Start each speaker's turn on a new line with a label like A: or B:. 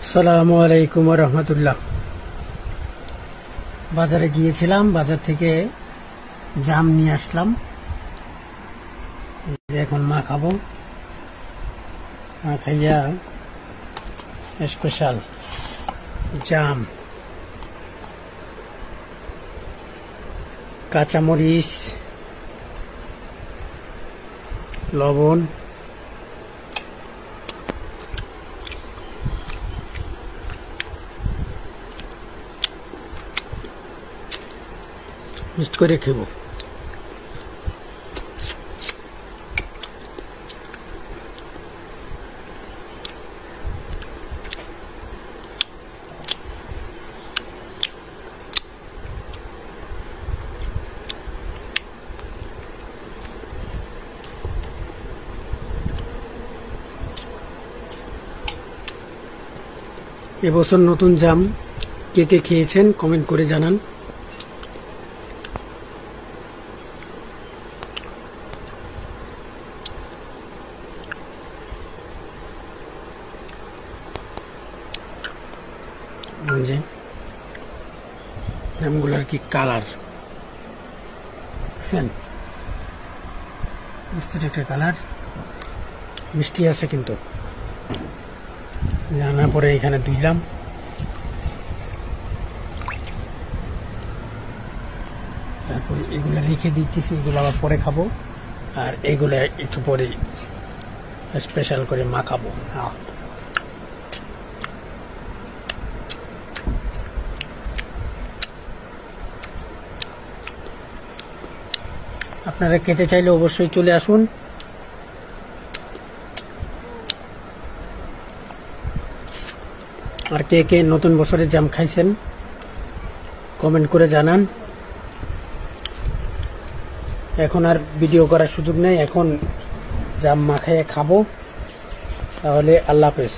A: আসসালামু আলাইকুম ওয়া রাহমাতুল্লাহ। বাজারে গিয়েছিলাম, বাজার থেকে জাম নিয়ে আসলাম। এখন মা খাবো, মা খাইয়া স্পেশাল জাম, কাঁচামরিচ, লবণ, মিক্সড করে খেব। এবছর নতুন জাম কে কে খেয়েছেন কমেন্ট করে জানান। যে জামগুলোর কি কালার দেখছেন, মিষ্টি একটা কালার, মিষ্টি আছে কিন্তু। জানার পরে এখানে ধুইলাম, তারপরে এগুলো রেখে দিতেছি, এগুলো আবার পরে খাবো। আর এগুলো একটু পরে স্পেশাল করে মাখাবো। আপনারা খেতে চাইলে অবশ্যই চলে আসুন। আর কে কে নতুন বছরের জাম খাইছেন কমেন্ট করে জানান। এখন আর ভিডিও করার সুযোগ নেই, এখন জাম মাখাইয়ে খাবো। তাহলে আল্লাহ হাফেজ।